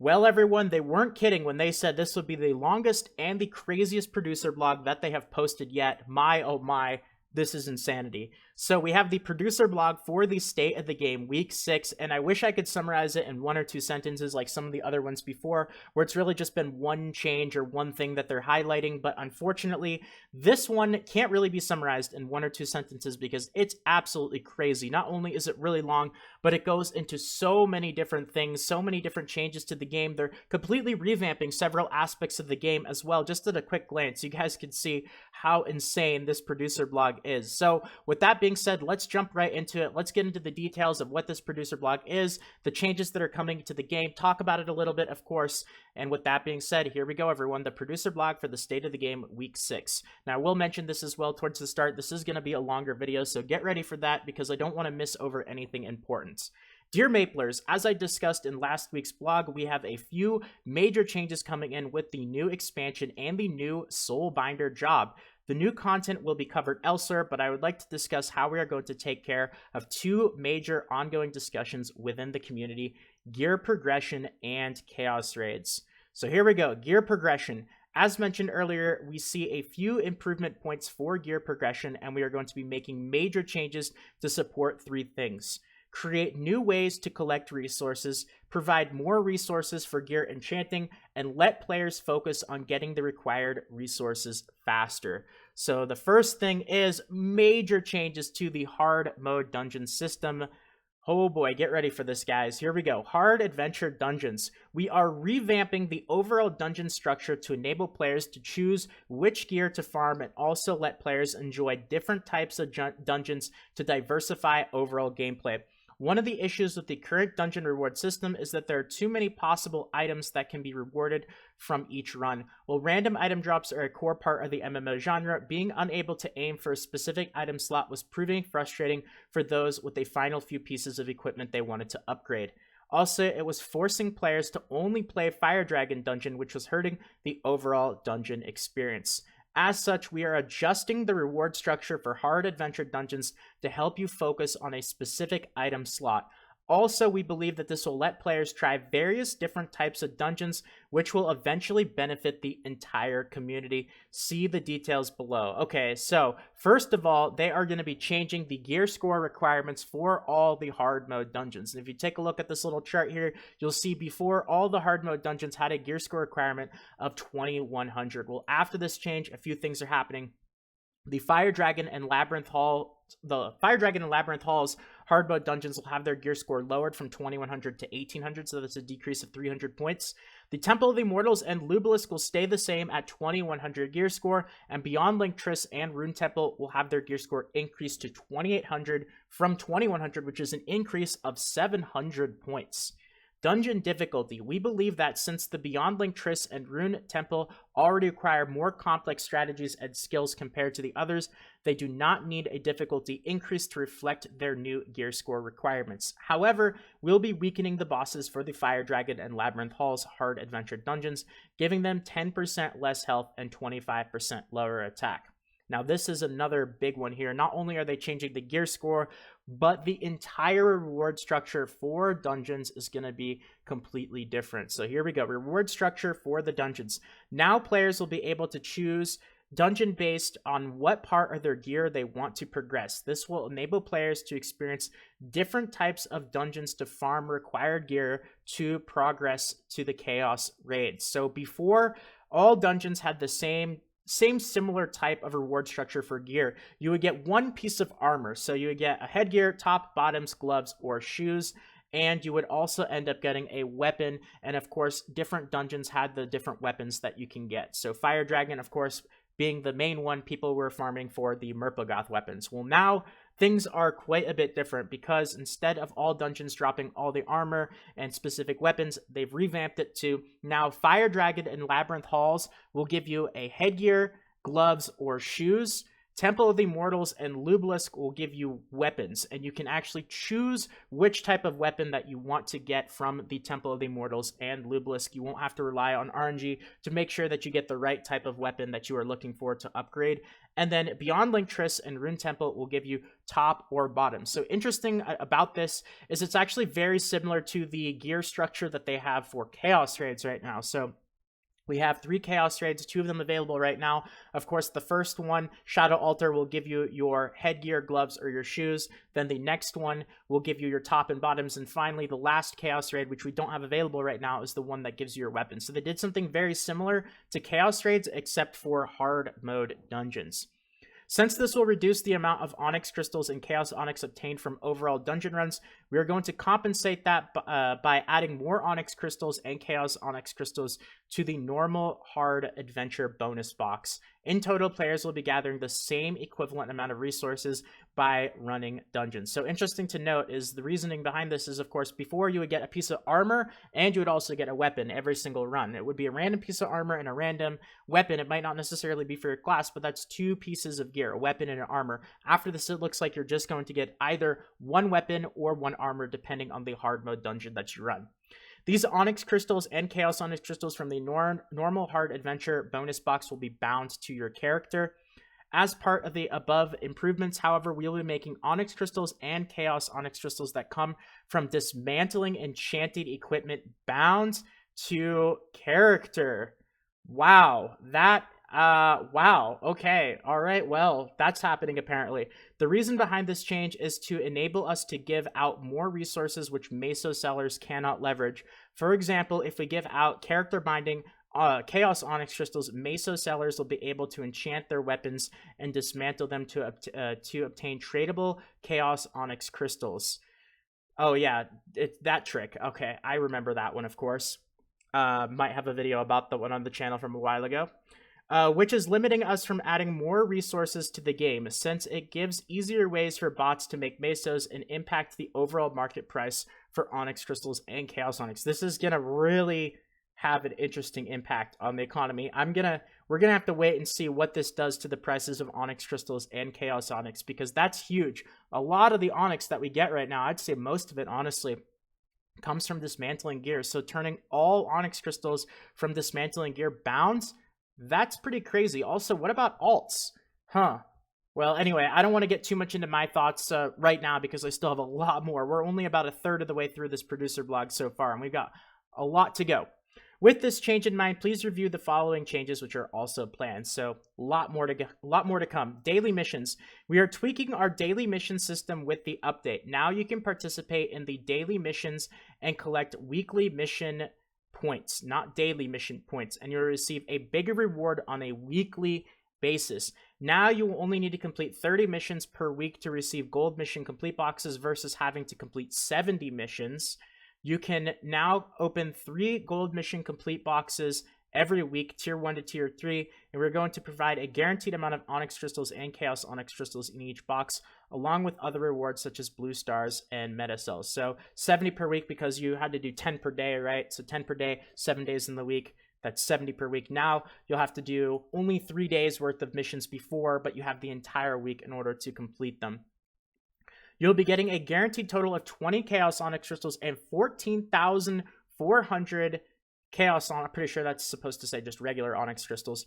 Well, everyone, they weren't kidding when they said this would be the longest and the craziest producer blog that they have posted yet. My, oh my, this is insanity. So we have the producer blog for the state of the game, week 6, and I wish I could summarize it in 1 or 2 sentences like some of the other ones before, where it's really just been one change or one thing that they're highlighting, but unfortunately, this one can't really be summarized in 1 or 2 sentences because it's absolutely crazy. Not only is it really long, but it goes into so many different things, so many different changes to the game. They're completely revamping several aspects of the game as well. Just at a quick glance, you guys can see how insane this producer blog is. So with that being said, let's jump right into it. Let's get into the details of what this producer blog is, the changes that are coming to the game, talk about it a little bit, of course. And with that being said, here we go, everyone. The producer blog for the state of the game, week 6. Now, I will mention this as well towards the start. This is going to be a longer video, so get ready for that because I don't want to miss over anything important. Dear Maplers, as I discussed in last week's blog, we have a few major changes coming in with the new expansion and the new Soulbinder job. The new content will be covered elsewhere, but I would like to discuss how we are going to take care of 2 major ongoing discussions within the community: gear progression and chaos raids. So here we go, gear progression. As mentioned earlier, we see a few improvement points for gear progression, and we are going to be making major changes to support 3 things. Create new ways to collect resources, provide more resources for gear enchanting, and let players focus on getting the required resources faster. So the first thing is major changes to the hard mode dungeon system. Oh boy, get ready for this, guys. Here we go. Hard adventure dungeons. We are revamping the overall dungeon structure to enable players to choose which gear to farm and also let players enjoy different types of dungeons to diversify overall gameplay. One of the issues with the current dungeon reward system is that there are too many possible items that can be rewarded from each run. While random item drops are a core part of the MMO genre, being unable to aim for a specific item slot was proving frustrating for those with the final few pieces of equipment they wanted to upgrade. Also, it was forcing players to only play Fire Dragon Dungeon, which was hurting the overall dungeon experience. As such, we are adjusting the reward structure for hard adventure dungeons to help you focus on a specific item slot. Also, we believe that this will let players try various different types of dungeons, which will eventually benefit the entire community. See the details below. Okay, so first of all, they are going to be changing the gear score requirements for all the hard mode dungeons. And if you take a look at this little chart here, you'll see before all the hard mode dungeons had a gear score requirement of 2100. Well, after this change, a few things are happening. The Fire Dragon and Labyrinth Halls hard mode dungeons will have their gear score lowered from 2100 to 1800, so that's a decrease of 300 points. The Temple of the Immortals and Lubelisk will stay the same at 2100 gear score, and Beyond Linktress and Rune Temple will have their gear score increased to 2800 from 2100, which is an increase of 700 points. Dungeon difficulty. We believe that since the Beyond Linktress and Rune Temple already require more complex strategies and skills compared to the others, they do not need a difficulty increase to reflect their new gear score requirements. However, we'll be weakening the bosses for the Fire Dragon and Labyrinth Halls hard adventure dungeons, giving them 10% less health and 25% lower attack. Now, this is another big one here. Not only are they changing the gear score, but the entire reward structure for dungeons is going to be completely different. So here we go. Reward structure for the dungeons. Now players will be able to choose dungeon based on what part of their gear they want to progress. This will enable players to experience different types of dungeons to farm required gear to progress to the chaos raids. So before, all dungeons had the same similar type of reward structure for gear. You would get one piece of armor, so you would get a headgear, top, bottoms, gloves, or shoes, and you would also end up getting a weapon, and of course different dungeons had the different weapons that you can get. So Fire Dragon, of course, being the main one, people were farming for the Merpogoth weapons. Well, now things are quite a bit different because instead of all dungeons dropping all the armor and specific weapons, they've revamped it to now Fire Dragon and Labyrinth Halls will give you a headgear, gloves, or shoes. Temple of the Immortals and Lubelisk will give you weapons, and you can actually choose which type of weapon that you want to get from the Temple of the Immortals and Lubelisk. You won't have to rely on RNG to make sure that you get the right type of weapon that you are looking for to upgrade. And then Beyond Linktress and Rune Temple will give you top or bottom. So interesting about this is it's actually very similar to the gear structure that they have for Chaos Raids right now. So we have 3 Chaos Raids, 2 of them available right now. Of course, the first one, Shadow Altar, will give you your headgear, gloves, or your shoes. Then the next one will give you your top and bottoms. And finally, the last Chaos Raid, which we don't have available right now, is the one that gives you your weapons. So they did something very similar to Chaos Raids, except for hard mode dungeons. Since this will reduce the amount of Onyx Crystals and Chaos Onyx obtained from overall dungeon runs, we are going to compensate that by adding more Onyx Crystals and Chaos Onyx Crystals to the normal hard adventure bonus box. In total, players will be gathering the same equivalent amount of resources by running dungeons. So interesting to note is the reasoning behind this is, of course, before you would get a piece of armor and you would also get a weapon every single run. It would be a random piece of armor and a random weapon. It might not necessarily be for your class, but that's 2 pieces of gear, a weapon and an armor. After this, it looks like you're just going to get either 1 weapon or 1 armor, depending on the hard mode dungeon that you run. These Onyx Crystals and Chaos Onyx Crystals from the normal hard adventure bonus box will be bound to your character. As part of the above improvements, however, we will be making Onyx Crystals and Chaos Onyx Crystals that come from dismantling enchanted equipment bound to character. Wow, wow, okay, all right, well, that's happening apparently. The reason behind this change is to enable us to give out more resources which Meso sellers cannot leverage. For example, if we give out character binding Chaos Onyx Crystals, Meso sellers will be able to enchant their weapons and dismantle them to obtain tradable Chaos Onyx Crystals. Oh yeah, it's that trick. Okay, I remember that one, of course. Might have a video about the one on the channel from a while ago. Which is limiting us from adding more resources to the game, since it gives easier ways for bots to make mesos and impact the overall market price for Onyx Crystals and Chaos Onyx. This is gonna really have an interesting impact on the economy. We're gonna have to wait and see what this does to the prices of Onyx Crystals and Chaos Onyx, because that's huge. A lot of the Onyx that we get right now, I'd say most of it, honestly, comes from dismantling gear. So turning all Onyx Crystals from dismantling gear bounds, that's pretty crazy. Also, what about alts? Well, anyway, I don't want to get too much into my thoughts right now because I still have a lot more. We're only about a third of the way through this producer blog so far, and we've got a lot to go. With this change in mind, please review the following changes, which are also planned. So a lot more to come. Daily missions. We are tweaking our daily mission system with the update. Now you can participate in the daily missions and collect weekly mission points, not daily mission points, and you'll receive a bigger reward on a weekly basis. Now you will only need to complete 30 missions per week to receive gold mission complete boxes versus having to complete 70 missions. You can now open 3 gold mission complete boxes every week, tier 1 to tier 3, and we're going to provide a guaranteed amount of Onyx Crystals and Chaos Onyx Crystals in each box, along with other rewards such as blue stars and meta cells. So 70 per week because you had to do 10 per day, right? So 10 per day, 7 days in the week. That's 70 per week. Now you'll have to do only 3 days worth of missions before, but you have the entire week in order to complete them. You'll be getting a guaranteed total of 20 Chaos Onyx Crystals and 14,400 Chaos Onyx, I'm pretty sure that's supposed to say just regular Onyx Crystals.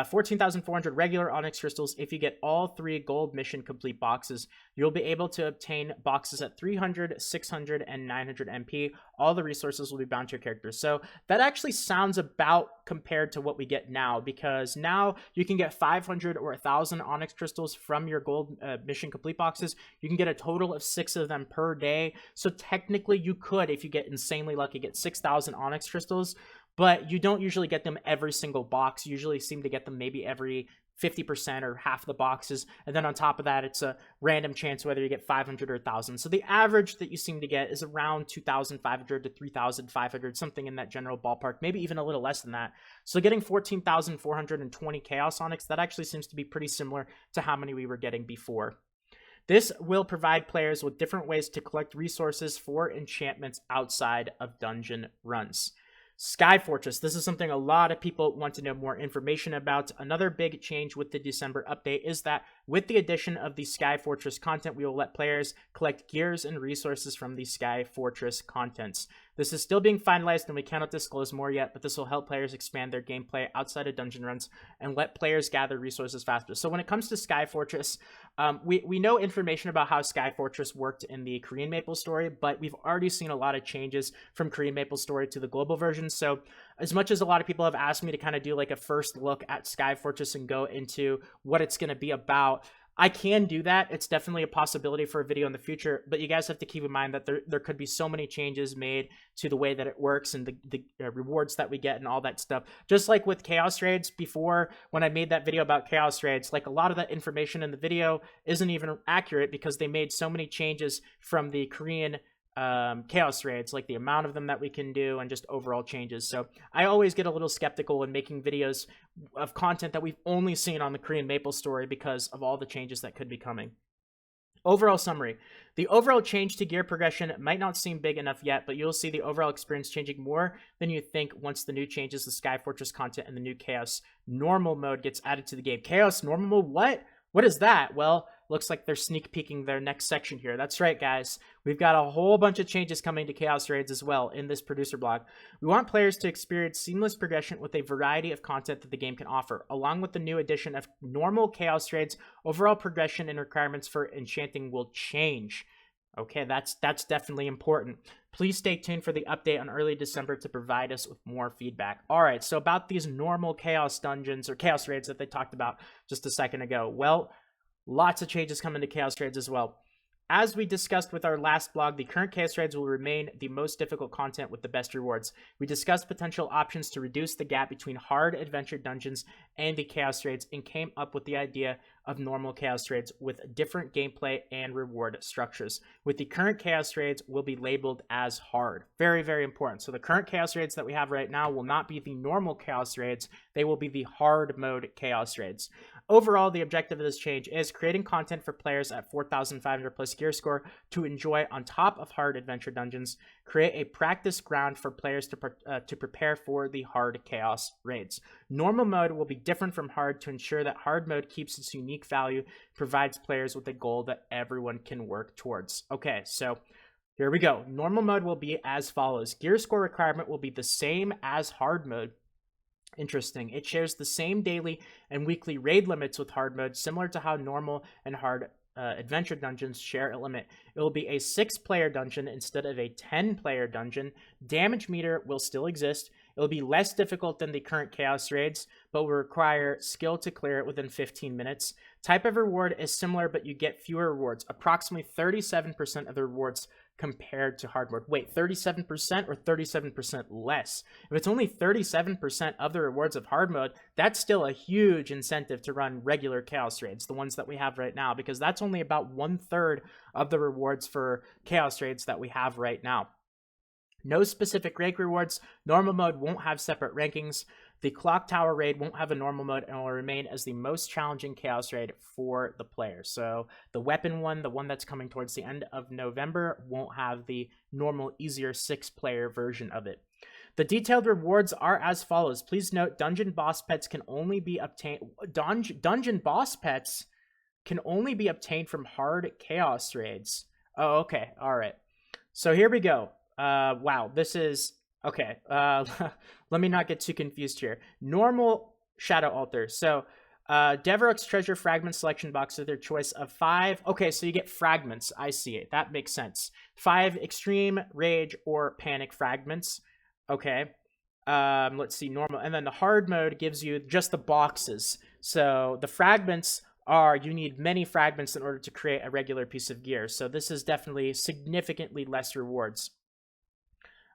14,400 regular Onyx Crystals. If you get all 3 gold mission complete boxes, you'll be able to obtain boxes at 300, 600, and 900 MP. All the resources will be bound to your characters. So that actually sounds about compared to what we get now, because now you can get 500 or 1,000 Onyx Crystals from your gold mission complete boxes. You can get a total of 6 of them per day. So technically you could, if you get insanely lucky, get 6,000 Onyx Crystals. But you don't usually get them every single box. You usually seem to get them maybe every 50% or half the boxes. And then on top of that, it's a random chance whether you get 500 or 1,000. So the average that you seem to get is around 2,500 to 3,500, something in that general ballpark, maybe even a little less than that. So getting 14,420 Chaos Onyx, that actually seems to be pretty similar to how many we were getting before. This will provide players with different ways to collect resources for enchantments outside of dungeon runs. Sky Fortress. This is something a lot of people want to know more information about. Another big change with the December update is that with the addition of the Sky Fortress content, we will let players collect gears and resources from the Sky Fortress contents. This is still being finalized and we cannot disclose more yet, but this will help players expand their gameplay outside of dungeon runs and let players gather resources faster. So when it comes to Sky Fortress, we know information about how Sky Fortress worked in the Korean Maplestory, but we've already seen a lot of changes from Korean Maplestory to the global version. So as much as a lot of people have asked me to kind of do like a first look at Sky Fortress and go into what it's going to be about, I can do that. It's definitely a possibility for a video in the future, but you guys have to keep in mind that there could be so many changes made to the way that it works and the rewards that we get and all that stuff. Just like with Chaos Raids before, when I made that video about Chaos Raids, like a lot of that information in the video isn't even accurate because they made so many changes from the Korean Chaos Raids, like the amount of them that we can do and just overall changes. So I always get a little skeptical when making videos of content that we've only seen on the Korean Maplestory because of all the changes that could be coming. Overall summary. The overall change to gear progression might not seem big enough yet, but you'll see the overall experience changing more than you think once the new changes, the Sky Fortress content, and the new Chaos Normal mode gets added to the game. Chaos Normal mode? What? What is that? Well, looks like they're sneak peeking their next section here. That's right, guys. We've got a whole bunch of changes coming to Chaos Raids as well in this producer blog. We want players to experience seamless progression with a variety of content that the game can offer. Along with the new addition of normal Chaos Raids, overall progression and requirements for enchanting will change. Okay, that's definitely important. Please stay tuned for the update on early December to provide us with more feedback. All right, so about these normal Chaos dungeons or Chaos Raids that they talked about just a second ago. Well, lots of changes coming to Chaos Raids as well. As we discussed with our last blog, the current Chaos Raids will remain the most difficult content with the best rewards. We discussed potential options to reduce the gap between hard adventure dungeons and the Chaos Raids and came up with the idea of normal Chaos Raids with different gameplay and reward structures. With the current Chaos Raids will be labeled as hard. Very, very important. So the current Chaos Raids that we have right now will not be the normal Chaos Raids. They will be the hard mode Chaos Raids. Overall, the objective of this change is creating content for players at 4,500 plus gear score to enjoy on top of hard adventure dungeons, create a practice ground for players to prepare for the hard Chaos Raids. Normal mode will be different from hard to ensure that hard mode keeps its unique value, provides players with a goal that everyone can work towards. Okay, so here we go. Normal mode will be as follows. Gear score requirement will be the same as hard mode. Interesting. It shares the same daily and weekly raid limits with hard mode, similar to how normal and hard adventure dungeons share a limit. It will be a 6-player dungeon instead of a 10-player dungeon. Damage meter will still exist. It will be less difficult than the current Chaos Raids, but will require skill to clear it within 15 minutes. Type of reward is similar, but you get fewer rewards. Approximately 37% of the rewards compared to hard mode. Wait, 37% or 37% less? If it's only 37% of the rewards of hard mode, that's still a huge incentive to run regular Chaos Raids, the ones that we have right now, because that's only about 1/3 of the rewards for Chaos Raids that we have right now. No specific rank rewards. Normal mode won't have separate rankings. The Clock Tower raid won't have a normal mode and will remain as the most challenging Chaos Raid for the player. So the weapon one, the one that's coming towards the end of November, won't have the normal, easier 6-player version of it. The detailed rewards are as follows. Please note, dungeon boss pets can only be obtained. Dungeon boss pets can only be obtained from hard Chaos Raids. Oh, okay. All right. So here we go. Wow, this is... Okay, let me not get too confused here. Normal Shadow Altar. So, Devorok's Treasure Fragment Selection Box with their choice of 5. Okay, so you get fragments. I see it. That makes sense. 5 Extreme, Rage, or Panic Fragments. Okay. Let's see, normal. And then the hard mode gives you just the boxes. So, the fragments are, you need many fragments in order to create a regular piece of gear. So, this is definitely significantly less rewards.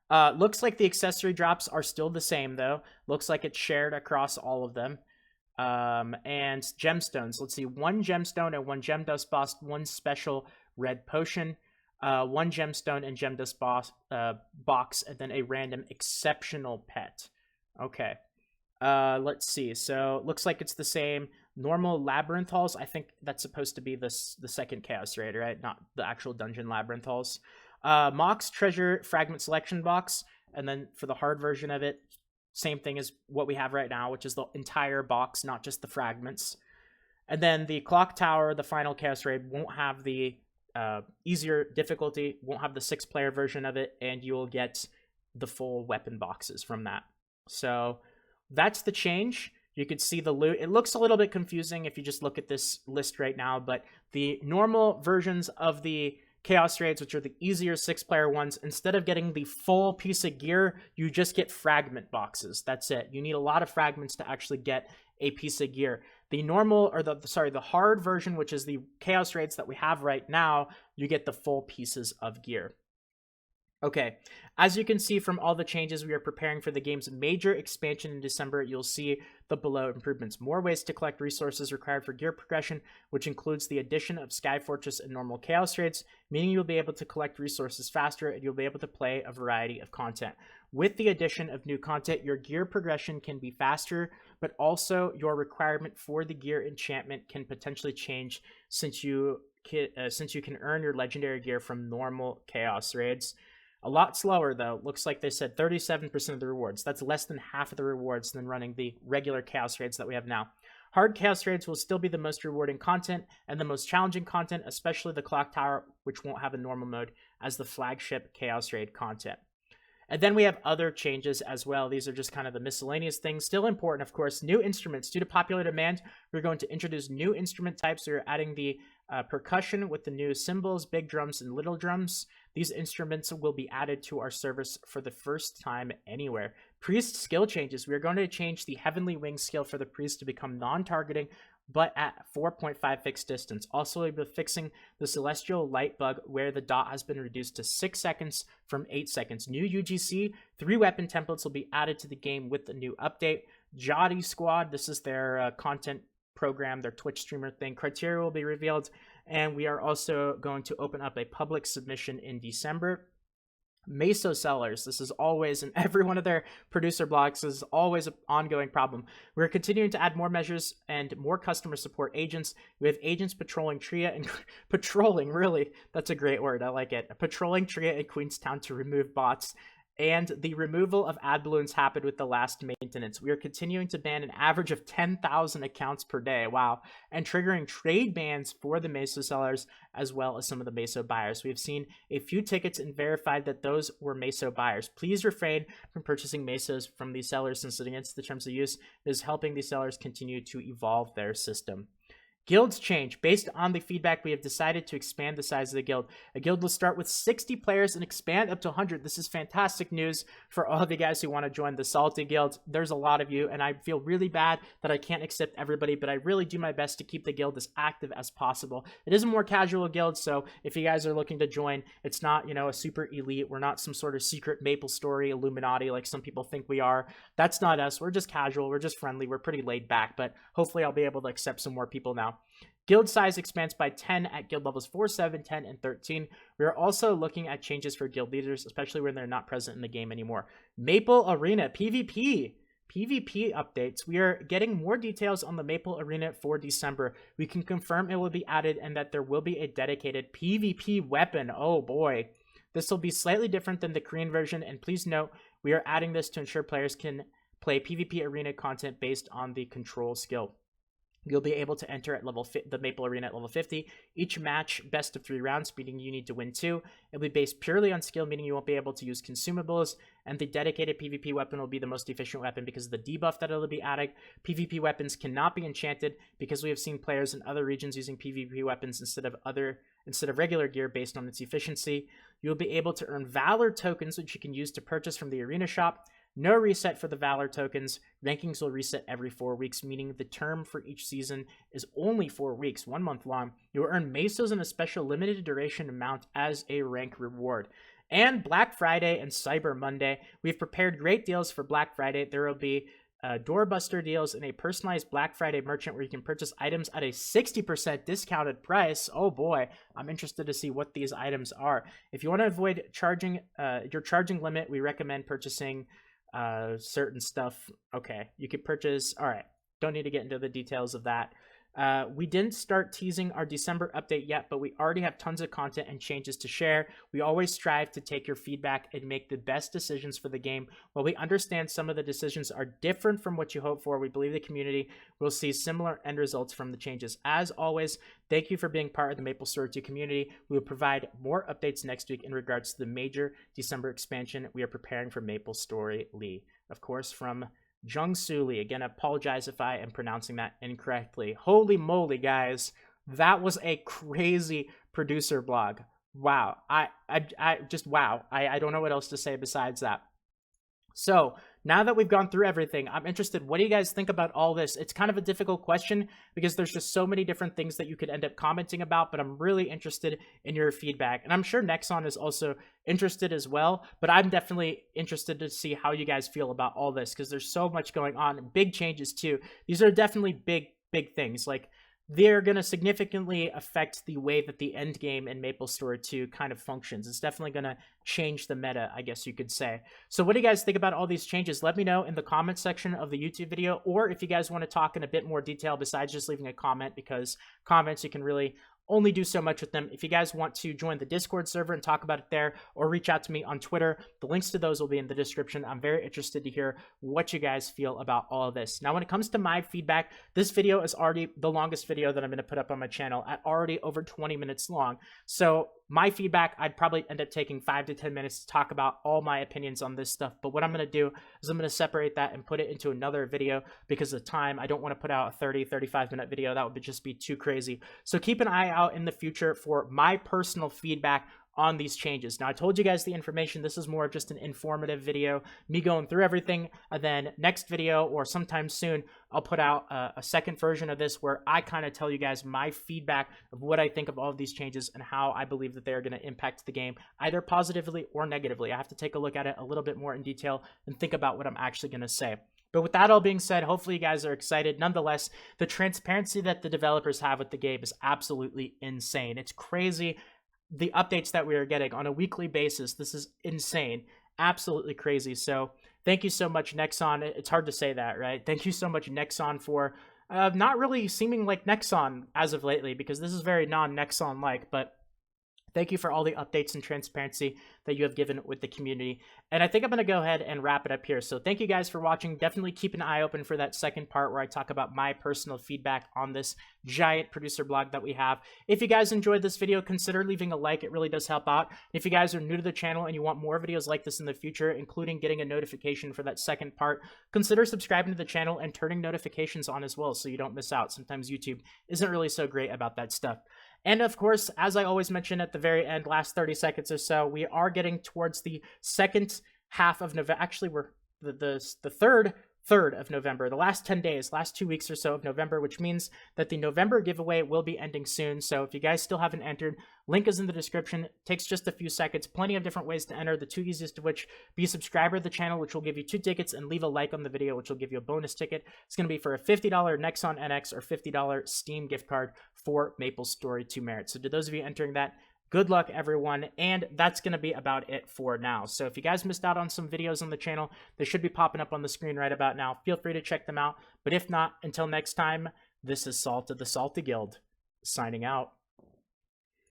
Looks like the accessory drops are still the same, though. Looks like it's shared across all of them. And gemstones. Let's see. 1 gemstone and 1 gem dust box, 1 special red potion, 1 gemstone and gem dust box, and then a random exceptional pet. Okay. Let's see. So, looks like it's the same. Normal labyrinth halls. I think that's supposed to be the second Chaos Raid, right? Not the actual dungeon labyrinth halls. Mox Treasure Fragment Selection Box. And then for the hard version of it, same thing as what we have right now, which is the entire box, not just the fragments. And then the clock tower, the final chaos raid, won't have the easier difficulty, won't have the 6-player version of it, and you will get the full weapon boxes from that. So that's the change. You could see the loot. It looks a little bit confusing if you just look at this list right now, but the normal versions of the Chaos Raids, which are the easier 6-player ones, instead of getting the full piece of gear, you just get fragment boxes. That's it. You need a lot of fragments to actually get a piece of gear. The normal, or the hard version, which is the Chaos Raids that we have right now, you get the full pieces of gear. Okay, as you can see from all the changes, we are preparing for the game's major expansion in December. You'll see the below improvements. More ways to collect resources required for gear progression, which includes the addition of Sky Fortress and normal Chaos Raids, meaning you'll be able to collect resources faster and you'll be able to play a variety of content. With the addition of new content, your gear progression can be faster, but also your requirement for the gear enchantment can potentially change since you can earn your legendary gear from normal Chaos Raids. A lot slower, though. Looks like they said 37% of the rewards. That's less than half of the rewards than running the regular Chaos Raids that we have now. Hard Chaos Raids will still be the most rewarding content and the most challenging content, especially the Clock Tower, which won't have a normal mode as the flagship Chaos Raid content. And then we have other changes as well. These are just kind of the miscellaneous things. Still important, of course. New instruments. Due to popular demand, we're going to introduce new instrument types. We're adding the percussion with the new cymbals, big drums, and little drums. These instruments will be added to our service for the first time anywhere. Priest skill changes. We are going to change the Heavenly Wing skill for the priest to become non-targeting, but at 4.5 fixed distance. Also, we'll be fixing the Celestial Light bug where the dot has been reduced to 6 seconds from 8 seconds. New UGC, 3 weapon templates will be added to the game with the new update. Jotty Squad, this is their content program, their Twitch streamer thing. Criteria will be revealed, and we are also going to open up a public submission in December. Meso sellers, this is always in every one of their producer blogs, this is always an ongoing problem. We're continuing to add more measures and more customer support agents. We have agents patrolling Tria and patrolling, really, that's a great word, I like it. Patrolling Tria and Queenstown to remove bots. And the removal of ad balloons happened with the last maintenance. We are continuing to ban an average of 10,000 accounts per day. Wow. And triggering trade bans for the Meso sellers as well as some of the Meso buyers. We have seen a few tickets and verified that those were Meso buyers. Please refrain from purchasing Mesos from these sellers since it's against the terms of use. It is helping these sellers continue to evolve their system. Guilds change. Based on the feedback, we have decided to expand the size of the guild. A guild will start with 60 players and expand up to 100. This is fantastic news for all of you guys who want to join the Salty Guild. There's a lot of you, and I feel really bad that I can't accept everybody, but I really do my best to keep the guild as active as possible. It is a more casual guild, so if you guys are looking to join, it's not, a super elite. We're not some sort of secret Maplestory Illuminati like some people think we are. That's not us. We're just casual. We're just friendly. We're pretty laid back, but hopefully I'll be able to accept some more people now. Guild size expands by 10 at guild levels 4, 7, 10, and 13. We are also looking at changes for guild leaders, especially when they're not present in the game anymore. Maple Arena PvP updates. We are getting more details on the Maple Arena for December. We can confirm it will be added and that there will be a dedicated PvP weapon. Oh boy. This will be slightly different than the Korean version, and please note, we are adding this to ensure players can play PvP Arena content based on the control skill. You'll be able to enter at the Maple Arena at level 50. Each match, best of 3 rounds, meaning you need to win 2. It'll be based purely on skill, meaning you won't be able to use consumables. And the dedicated PvP weapon will be the most efficient weapon because of the debuff that it'll be adding. PvP weapons cannot be enchanted because we have seen players in other regions using PvP weapons instead of regular gear based on its efficiency. You'll be able to earn Valor tokens, which you can use to purchase from the Arena shop. No reset for the Valor tokens. Rankings will reset every 4 weeks, meaning the term for each season is only 4 weeks, 1 month long. You will earn Mesos in a special limited duration amount as a rank reward. And Black Friday and Cyber Monday. We've prepared great deals for Black Friday. There will be doorbuster deals and a personalized Black Friday merchant where you can purchase items at a 60% discounted price. Oh boy, I'm interested to see what these items are. If you want to avoid your charging limit, we recommend purchasing certain stuff. Okay, you could purchase, all right, don't need to get into the details of that. We didn't start teasing our December update yet, but we already have tons of content and changes to share. We always strive to take your feedback and make the best decisions for the game. While we understand some of the decisions are different from what you hope for, we believe the community will see similar end results from the changes. As always, thank you for being part of the Maplestory 2 community. We will provide more updates next week in regards to the major December expansion we are preparing for Maplestory Lee. Of course, from Jung-Soo Lee. Again, I apologize if I am pronouncing that incorrectly. Holy moly, guys. That was a crazy producer blog. Wow. I just, wow. I don't know what else to say besides that. So now that we've gone through everything, I'm interested, what do you guys think about all this? It's kind of a difficult question because there's just so many different things that you could end up commenting about, but I'm really interested in your feedback. And I'm sure Nexon is also interested as well, but I'm definitely interested to see how you guys feel about all this because there's so much going on. Big changes too. These are definitely big things. Like, they're going to significantly affect the way that the end game in Maplestory 2 kind of functions. It's definitely going to change the meta, I guess you could say. So what do you guys think about all these changes? Let me know in the comment section of the YouTube video, or if you guys want to talk in a bit more detail besides just leaving a comment, because comments, you can really only do so much with them. If you guys want to join the Discord server and talk about it there, or reach out to me on Twitter, the links to those will be in the description. I'm very interested to hear what you guys feel about all of this. Now, when it comes to my feedback, this video is already the longest video that I'm going to put up on my channel, at already over 20 minutes long. So my feedback, I'd probably end up taking 5 to 10 minutes to talk about all my opinions on this stuff. But what I'm going to do is I'm going to separate that and put it into another video because of time. I don't want to put out a 35 minute video. That would just be too crazy. So keep an eye out in the future for my personal feedback on these changes. Now, I told you guys the information. This is more of just an informative video, me going through everything. And then next video, or sometime soon, I'll put out a second version of this where I kind of tell you guys my feedback of what I think of all of these changes and how I believe that they are going to impact the game, either positively or negatively. I have to take a look at it a little bit more in detail and think about what I'm actually going to say. But with that all being said, hopefully you guys are excited. Nonetheless, the transparency that the developers have with the game is absolutely insane. It's crazy. The updates that we are getting on a weekly basis, this is insane. Absolutely crazy. So thank you so much, Nexon. It's hard to say that, right? Thank you so much, Nexon, for not really seeming like Nexon as of lately, because this is very non-Nexon-like, but thank you for all the updates and transparency that you have given with the community. And I think I'm going to go ahead and wrap it up here. So thank you guys for watching. Definitely keep an eye open for that second part where I talk about my personal feedback on this giant producer blog that we have. If you guys enjoyed this video, consider leaving a like. It really does help out. If you guys are new to the channel and you want more videos like this in the future, including getting a notification for that second part, consider subscribing to the channel and turning notifications on as well so you don't miss out. Sometimes YouTube isn't really so great about that stuff. And of course, as I always mention at the very end, last 30 seconds or so, we are getting towards the second half of November. Actually, we're the third of November, the last 10 days, last 2 weeks or so of November, which means that the November giveaway will be ending soon. So if you guys still haven't entered, link is in the description. It takes just a few seconds, plenty of different ways to enter. The two easiest of which, be a subscriber to the channel, which will give you 2 tickets, and leave a like on the video, which will give you a bonus ticket. It's going to be for a $50 Nexon NX or $50 Steam gift card for Maplestory 2 Merit. So to those of you entering that, good luck, everyone, and that's going to be about it for now. So if you guys missed out on some videos on the channel, they should be popping up on the screen right about now. Feel free to check them out, but if not, until next time, this is Salt of the Salty Guild, signing out.